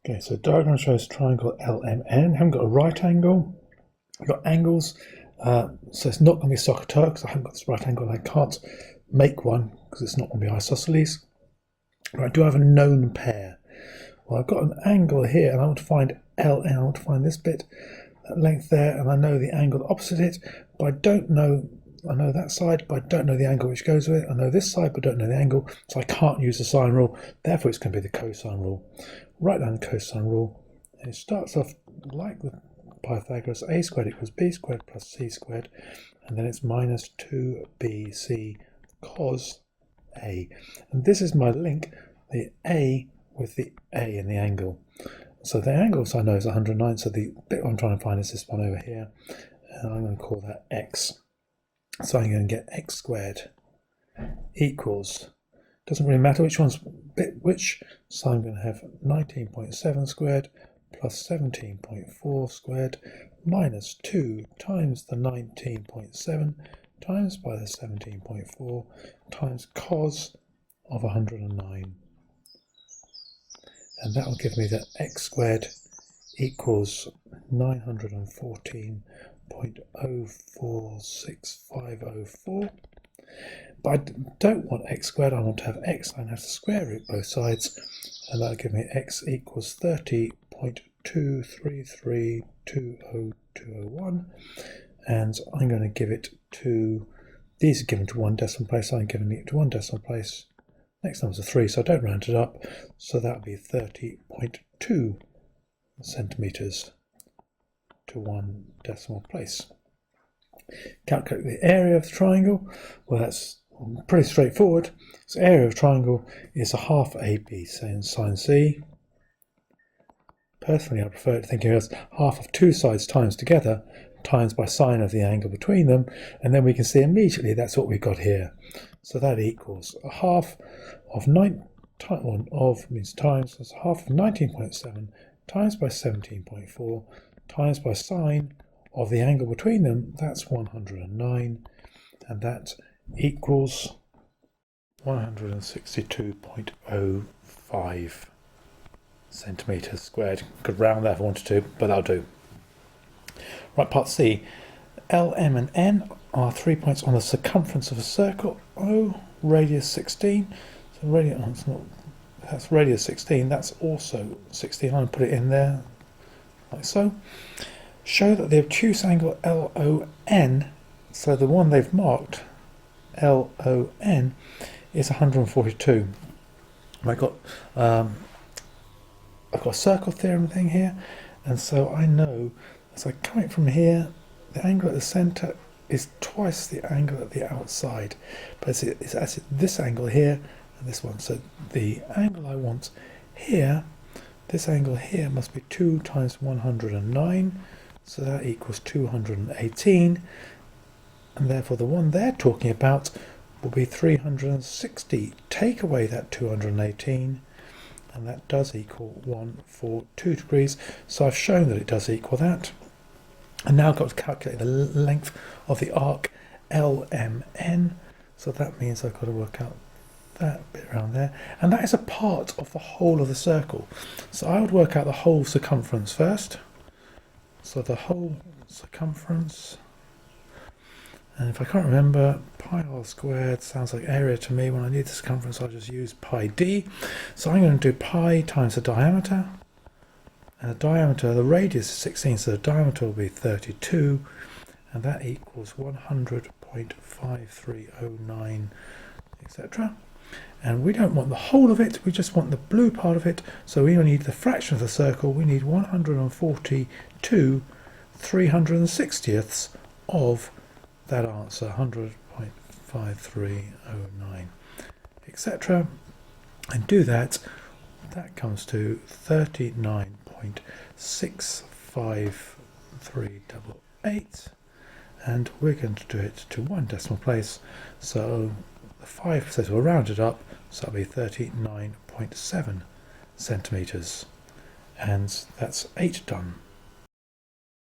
Okay, so diagram shows triangle LMN. Haven't got a right angle. I've got angles, so it's not going to be SOHCAHTOA because I haven't got this right angle. I can't make one because it's not going to be isosceles. But I do have a known pair. Well, I've got an angle here, and I want to find LN. I want to find this bit, that length there, and I know the angle opposite it, but I don't know. I know that side, but I don't know the angle which goes with it. I know this side, but don't know the angle, so I can't use the sine rule. Therefore, it's going to be the cosine rule. Write down the cosine rule, and it starts off like the Pythagoras: a squared equals b squared plus c squared, and then it's minus 2bc cos a. And this is my link, the a with the a in the angle. So the angles I know is 109, so the bit I'm trying to find is this one over here, and I'm going to call that x. So I'm going to get x squared equals, doesn't really matter which one's bit which, so I'm going to have 19.7 squared plus 17.4 squared minus 2 times the 19.7 times by the 17.4 times cos of 109. And that will give me that x squared equals 914.046504. But I don't want x squared, I want to have x, I'm going to have to square root both sides, and that'll give me x equals 30.233200201, and I'm going to give it to, these are given to one decimal place, I'm giving it to one decimal place. Next number's a 3, so I don't round it up, so that would be 30.2 centimetres to one decimal place. Calculate the area of the triangle. Well, that's pretty straightforward. So area of triangle is a half AB sine C. Personally, I prefer to think of it as half of two sides times together, times by sine of the angle between them, and then we can see immediately that's what we've got here. So that equals a half of 9 of means times, so it's half of 19.7 times by 17.4 times by sine of the angle between them, that's 109, and that equals 162.05 centimetres squared. Could round that if I wanted to, but that'll do. Right, part C. L, M and N are 3 points on the circumference of a circle. O, radius 16. So radius, oh, it's not, that's radius 16. That's also 16. I'm going to put it in there, like so. Show that the obtuse angle LON, so the one they've marked, LON, is 142. I've got a circle theorem thing here, and so I know, as I coming from here, the angle at the centre is twice the angle at the outside, but it's actually this angle here and this one. So the angle I want here, this angle here must be 2 times 109, so that equals 218, and therefore the one they're talking about will be 360. Take away that 218, and that does equal 142 degrees. So I've shown that it does equal that. And now I've got to calculate the length of the arc LMN. So that means I've got to work out that bit around there. And that is a part of the whole of the circle. So I would work out the whole circumference first. So the whole circumference. And if I can't remember, pi r squared sounds like area to me. When I need the circumference, I'll just use pi d. So I'm going to do pi times the diameter. And the diameter, the radius is 16, so the diameter will be 32, and that equals 100.5309, etc. And we don't want the whole of it, we just want the blue part of it, so we need the fraction of the circle. We need 142 360ths of that answer, 100.5309, etc. And do that, that comes to 39.65388, and we're going to do it to one decimal place, so the 5% will round it up, so that'll be 39.7 centimetres, and that's 8 done.